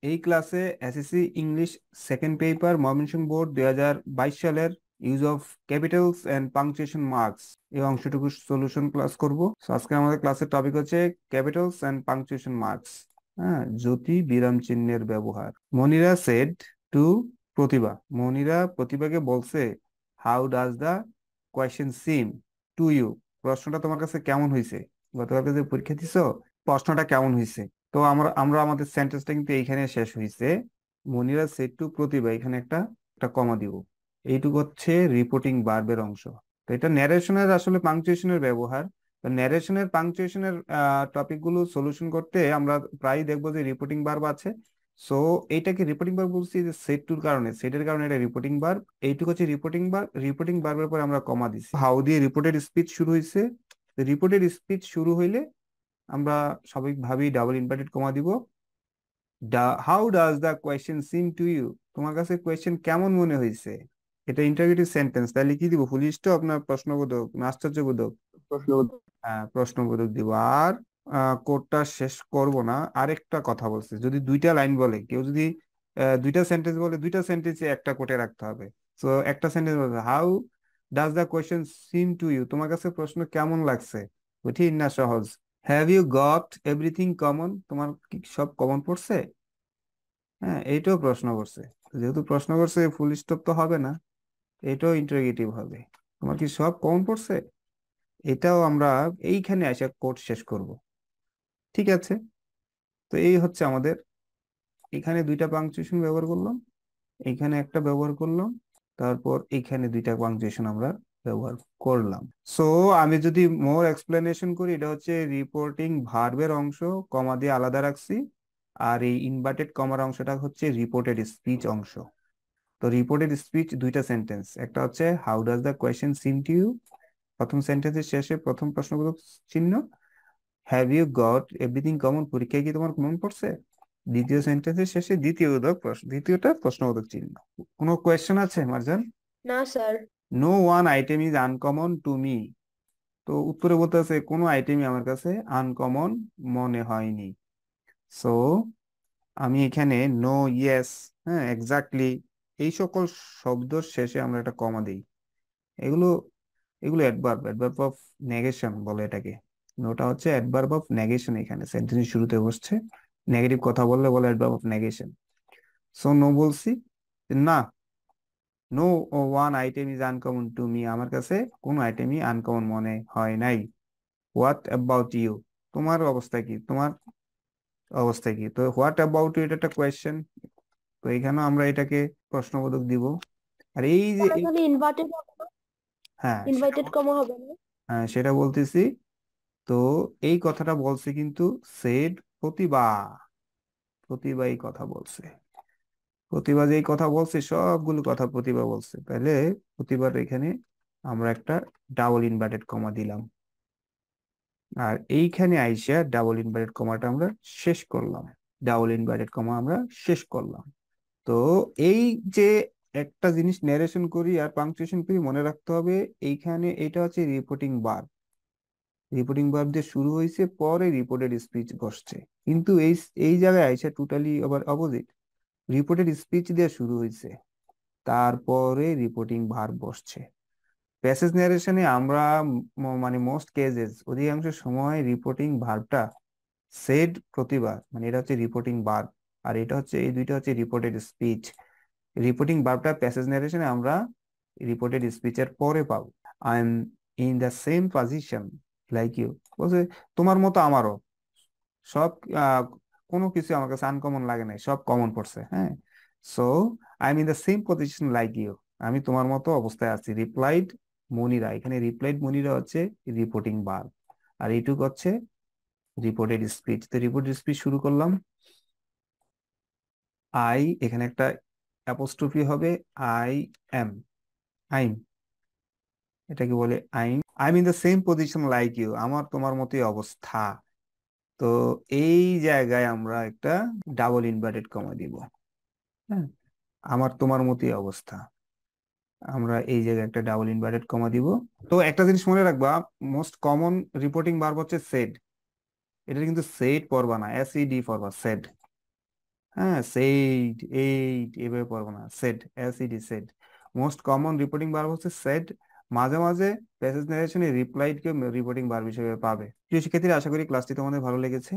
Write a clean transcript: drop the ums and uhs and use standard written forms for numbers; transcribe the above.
এই ক্লাসে SSC English second paper Mymensingh board 2022 সালের use of capitals and punctuation marks এই অংশটুকু সলিউশন ক্লাস করব। আজকে আমাদের ক্লাসের টপিক হচ্ছে ক্যাপিটালস এন্ড পাংচুয়েশন মার্কস। হ্যাঁ, জ্যোতি বিরাম চিহ্নের ব্যবহার। মনিরা সেড টু প্রতিভা, মনিরা প্রতিভাকে বলছে, how does the question seem to you, প্রশ্নটা তোমার কাছে কেমন হয়েছে? গতকালকে যে পরীক্ষা দিছো, প্রশ্নটা কেমন হয়েছে? তো আমরা আমরা আমাদের সেন্টেন্সটা কিন্তু এইখানে শেষ হয়েছে। মনিরা সেড টু প্রতিভা, এখানে একটা একটা কমা দিব। এইটুকু হচ্ছে রিপোর্টিং ভার্বের অংশ। তো এটা ন্যারেশনের আসলে পাংচুয়েশনের ব্যবহার। ন্যারেশনের পাংচুয়েশনের টপিক গুলো সলিউশন করতে আমরা প্রায় দেখবো যে রিপোর্টিং ভার্ব আছে। সো এইটাকে রিপোর্টিং ভার্ব বলছি যে সেট টুর কারণে, সেটের কারণে এটা রিপোর্টিং ভার্ব। এইটুকু হচ্ছে রিপোর্টিং ভার্ব। রিপোর্টিং ভার্বের পরে আমরা কমা দিছি। হাউ দিয়ে রিপোর্টেড স্পিচ শুরু হয়েছে। রিপোর্টেড স্পিচ শুরু হইলে আমরা স্বাভাবিকভাবেই ডাবল ইনভার্টেড কমা দিব। How does the question seem to you, তোমার কাছে কোয়েশ্চেন কেমন মনে হয়েছে? এটা ইন্টারোগেটিভ সেন্টেন্স, তাহলে কি দিব? ফুল স্টপ না প্রশ্নবোধক না আশ্চর্যবোধক? প্রশ্ন। হ্যাঁ, প্রশ্নবোধক দিব। আর কোডটা শেষ করব না, আরেকটা কথা বলছে, যদি দুইটা লাইন বলে কেউ, যদি দুইটা সেন্টেন্স বলে, দুইটা সেন্টেন্সে একটা কোটে রাখতে হবে। তো একটা সেন্টেন্স বলবে, how does the question seem to you, তোমার কাছে প্রশ্ন কেমন লাগছে? কঠিন না সহজ? Have you got everything common, তোমার কি সব কমন পড়ছে? হ্যাঁ, এইটাও প্রশ্ন করছে। যেহেতু প্রশ্ন করছে, ফুল স্টপ তো হবে না, এটাও ইন্টারোগেটিভ হবে। তোমার কি সব কমন পড়ছে? এটাও আমরা এইখানে এসে কোড শেষ করব। ঠিক আছে, তো এই হচ্ছে আমাদের, এখানে দুইটা পাংচুয়েশন ব্যবহার করলাম, এইখানে একটা ব্যবহার করলাম, তারপর এইখানে দুইটা পাংচুয়েশন আমরা ব্যবহার করলাম। সো আমি যদি মোর এক্সপ্লেনেশন করি, এটা হচ্ছে রিপোর্টিং ভার্বের অংশ, কমা দিয়ে আলাদা রাখছি। আর এই ইনভার্টেড কমার অংশটা হচ্ছে রিপোর্টেড স্পিচ অংশ। তো রিপোর্টেড স্পিচ দুইটা সেন্টেন্স, একটা হচ্ছে how does the question seem to you, প্রথম সেন্টেন্সের শেষে প্রথম প্রশ্নবোধক চিহ্ন। Have you got everything common, পরীক্ষায় কি তোমার কমন পড়ছে? দ্বিতীয় সেন্টেন্সের শেষে দ্বিতীয়টা প্রশ্নবোধক চিহ্ন। কোনো কোয়েশ্চেন আছে মার্জান? না sir. No one item is uncommon to me, তো উত্তরে বলতে আছে কোনো আইটেমই আমার কাছে আনকমন মনে হয়নি। সো আমি এখানে নো, ইয়েস, হ্যাঁ, এক্স্যাক্টলি, এই সকল শব্দ শেষে আমরা একটা কমা দিই। এগুলো এগুলো অ্যাডভার্ব, অ্যাডভার্ব অফ নেগেশন বলে এটাকে। নোটা হচ্ছে অ্যাডভার্ব অফ নেগেশন, এখানে সেন্টেন্স শুরুতে বসছে। নেগেটিভ কথা বললে বলে adverb of negation. So no বলছি, না, no one item is uncommon to me, আমার কাছে কোনো আইটেমই আনকমন মনে হয় নাই। হোয়াট অ্যাবাউট ইউ, তোমার অবস্থা কি? তোমার অবস্থা কি? তো হোয়াট অ্যাবাউট ইউ এটা একটা কোয়েশ্চেন, তো এখানে আমরা এটাকে প্রশ্নবোধক দিব। আর এই যে তাহলে ইনভার্টেড হবে না? হ্যাঁ সেটা ইনভার্টেড কমা হবে না? হ্যাঁ সেটা বলতেছি। তো এই কথাটা বলছে কিন্তু সেড প্রতিভা, প্রতিভা এই কথা বলছে। প্রতিভা যে এই কথা বলছে, সবগুলো কথা প্রতিভা বলছে, তাহলে প্রতিবার এখানে আমরা একটা ডাবল ইনভার্টেড কমা দিলাম। আর এইখানে আইসা ডাবল ইনভার্টেড কমাটা আমরা শেষ করলাম। ডাবল ইনভার্টেড কমা আমরা শেষ করলাম। তো এই যে একটা জিনিস ন্যারেশন করি আর পাংচুয়েশন করি, মনে রাখতে হবে এইখানে এটা হচ্ছে রিপোর্টিং ভার্ব। রিপোর্টিং ভার্ব দিয়ে শুরু হয়েছে, পরে রিপোর্টেড স্পিচ বসছে। কিন্তু এই এই জায়গায় আইসা টোটালি আবার অপোজিট, রিপোর্টেড স্পিচ দিয়ে শুরু হয়েছে, তারপরে রিপোর্টিং ভার্ব বসছে। প্যাসেজ ন্যারেশনে আমরা মানে মোস্ট কেসেস, অধিকাংশ সময় রিপোর্টিং ভার্বটা সেড প্রতিভা, মানে এটা হচ্ছে রিপোর্টিং ভার্ব। আর এটা হচ্ছে, এই দুইটা হচ্ছে রিপোর্টেড স্পিচ। রিপোর্টিং ভার্বটা প্যাসেজ ন্যারেশনে আমরা রিপোর্টেড স্পিচের পরে পাবো। I am in the same position like you, বলছে তোমার মতো আমারও সব, আহ, কোনো কিছু আমার কাছে আনকমন লাগে নাই, সব কমন পড়ছে। হ্যাঁ, so I am in the same position like you, আমি তোমার মতো অবস্থায় আছি। রিপ্লাইড মনিরা, এখানে রিপ্লাইড মনিরা হচ্ছে রিপোর্টিং ভার্ব, আর এইটুক হচ্ছে রিপোর্টেড স্পিচ। তো রিপোর্টেড স্পিচ শুরু করলাম। আই, এখানে একটা অ্যাপোস্ট্রফি হবে, আই এম, আইম, এটাকে বলে I'm. I am in the same position like you, আমার তোমার মতোই অবস্থা। তো এই জায়গায় আমরা একটা ডাবল ইনভার্টেড কমা দিব। হ্যাঁ, আমার তোমার মতোই অবস্থা, আমরা এই জায়গায় একটা ডাবল ইনভার্টেড কমা দিব। তো একটা জিনিস মনে রাখবা, মোস্ট কমন রিপোর্টিং ভার্ব হচ্ছে সেড। এটা কিন্তু সেড পড়বা না, এস ই ডি পড়বা, সেড। হ্যাঁ, সেড, এইট এভাবে পড়বো না, said, S E D, said. Most common reporting verb হচ্ছে সেড। মাঝে মাঝে প্যাসেজ নারেশনে রিপ্লাইড কে রিপোর্টিং ভার্ব হিসেবে পাবে। প্রিয় শিক্ষার্থীরা, আশা করি ক্লাসটি তোমাদের ভালো লেগেছে।